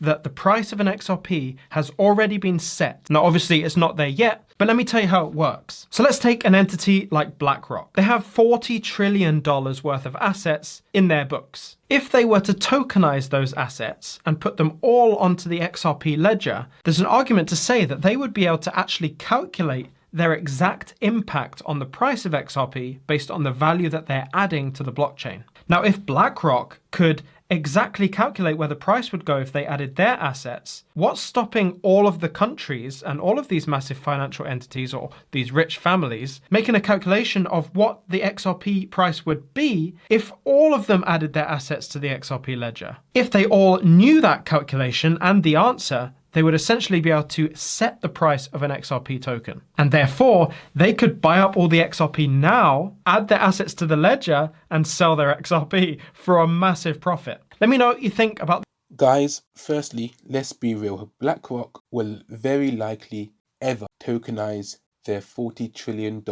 that the price of an XRP has already been set. Now, obviously it's not there yet, but let me tell you how it works. So let's take an entity like BlackRock. They have $40 trillion worth of assets in their books. If they were to tokenize those assets and put them all onto the XRP ledger, there's an argument to say that they would be able to actually calculate their exact impact on the price of XRP based on the value that they're adding to the blockchain. Now, if BlackRock could exactly calculate where the price would go if they added their assets, what's stopping all of the countries and all of these massive financial entities or these rich families making a calculation of what the XRP price would be if all of them added their assets to the XRP ledger? If they all knew that calculation and the answer, they would essentially be able to set the price of an XRP token. And therefore, they could buy up all the XRP now, add their assets to the ledger, and sell their XRP for a massive profit. Let me know what you think about. Guys, firstly, let's be real. BlackRock will very likely ever tokenize their $40 trillion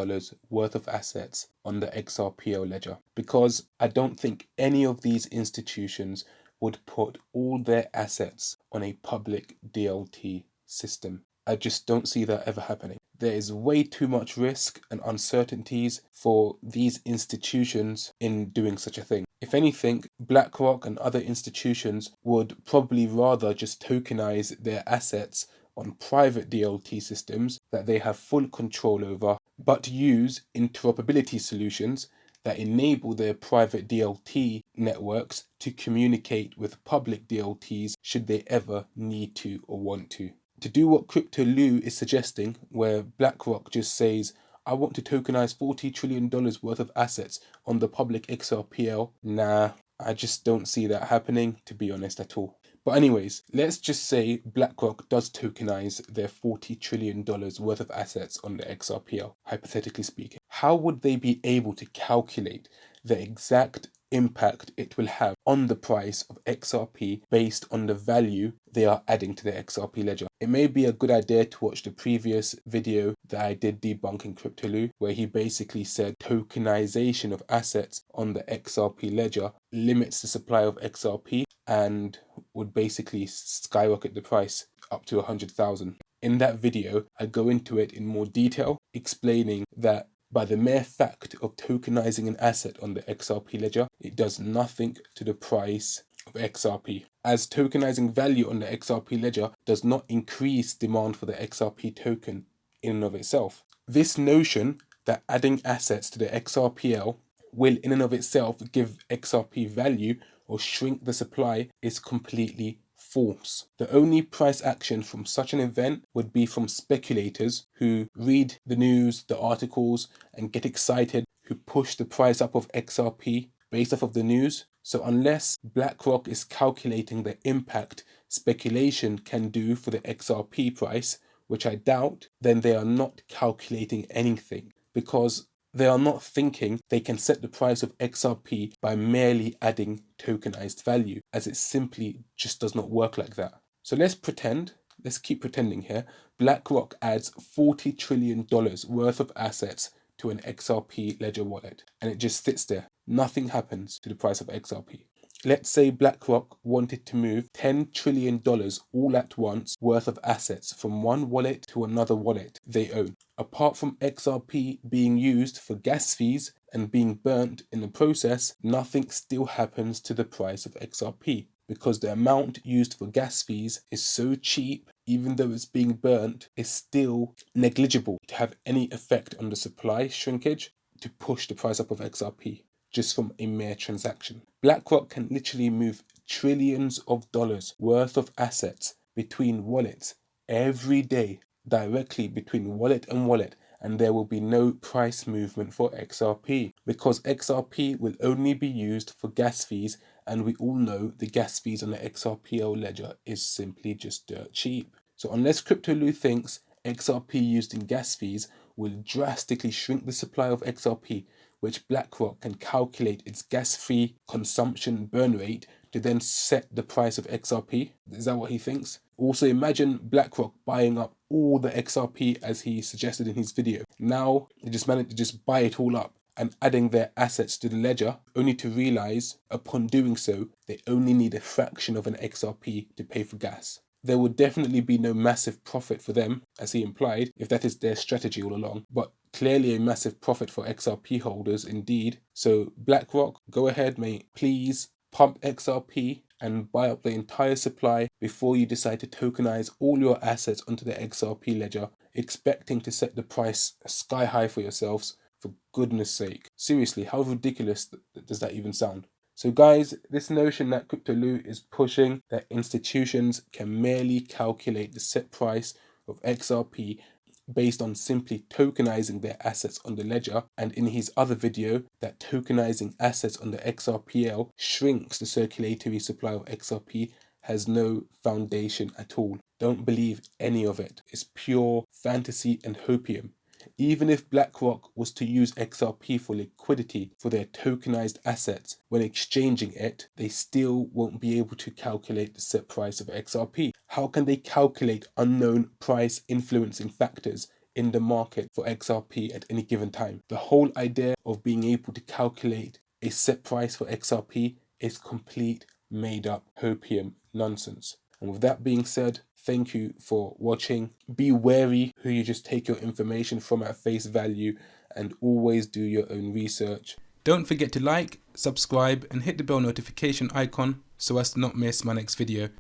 worth of assets on the XRPL ledger, because I don't think any of these institutions would put all their assets on a public DLT system. I just don't see that ever happening. There is way too much risk and uncertainties for these institutions in doing such a thing. If anything, BlackRock and other institutions would probably rather just tokenize their assets on private DLT systems that they have full control over, but use interoperability solutions that enable their private DLT networks to communicate with public DLTs should they ever need to or want to. To do what Crypto Lou is suggesting, where BlackRock just says, I want to tokenize $40 trillion worth of assets on the public XRPL, nah, I just don't see that happening, to be honest, at all. But anyways, let's just say BlackRock does tokenize their $40 trillion worth of assets on the XRPL, hypothetically speaking. How would they be able to calculate the exact impact it will have on the price of XRP based on the value they are adding to the XRP ledger? It may be a good idea to watch the previous video that I did debunking Crypto Lou, where he basically said tokenization of assets on the XRP ledger limits the supply of XRP and would basically skyrocket the price up to 100,000. In that video, I go into it in more detail, explaining that by the mere fact of tokenizing an asset on the XRP ledger, it does nothing to the price of XRP, as tokenizing value on the XRP ledger does not increase demand for the XRP token in and of itself. This notion that adding assets to the XRPL will in and of itself give XRP value or shrink the supply is completely false. The only price action from such an event would be from speculators who read the news, the articles, and get excited, who push the price up of XRP based off of the news. So unless BlackRock is calculating the impact speculation can do for the XRP price, which I doubt, then they are not calculating anything, because they are not thinking they can set the price of XRP by merely adding tokenized value, as it simply just does not work like that. So let's keep pretending here, BlackRock adds $40 trillion worth of assets to an XRP ledger wallet, and it just sits there. Nothing happens to the price of XRP. Let's say BlackRock wanted to move $10 trillion all at once worth of assets from one wallet to another wallet they own. Apart from XRP being used for gas fees and being burnt in the process, nothing still happens to the price of XRP, because the amount used for gas fees is so cheap, even though it's being burnt, is still negligible to have any effect on the supply shrinkage to push the price up of XRP. Just from a mere transaction. BlackRock can literally move trillions of dollars worth of assets between wallets every day, directly between wallet and wallet, and there will be no price movement for XRP, because XRP will only be used for gas fees, and we all know the gas fees on the XRPL ledger is simply just dirt cheap. So unless Crypto Lou thinks XRP used in gas fees will drastically shrink the supply of XRP, which BlackRock can calculate its gas-free consumption burn rate to then set the price of XRP. Is that what he thinks? Also, imagine BlackRock buying up all the XRP as he suggested in his video. Now, they just managed to just buy it all up and adding their assets to the ledger, only to realize upon doing so, they only need a fraction of an XRP to pay for gas. There would definitely be no massive profit for them, as he implied, if that is their strategy all along, but clearly a massive profit for XRP holders indeed. So BlackRock, go ahead mate, please pump XRP and buy up the entire supply before you decide to tokenize all your assets onto the XRP ledger, expecting to set the price sky high for yourselves. For goodness sake. Seriously, how ridiculous does that even sound? So guys, this notion that CryptoLoot is pushing that institutions can merely calculate the set price of XRP based on simply tokenizing their assets on the ledger, and in his other video that tokenizing assets on the XRPL shrinks the circulatory supply of XRP, has no foundation at all. Don't believe any of it. It's pure fantasy and hopium. Even if BlackRock was to use XRP for liquidity for their tokenized assets, when exchanging it, they still won't be able to calculate the set price of XRP. How can they calculate unknown price influencing factors in the market for XRP at any given time? The whole idea of being able to calculate a set price for XRP is complete made up hopium nonsense. And with that being said, thank you for watching. Be wary who you just take your information from at face value, and always do your own research. Don't forget to like, subscribe and hit the bell notification icon so as to not miss my next video.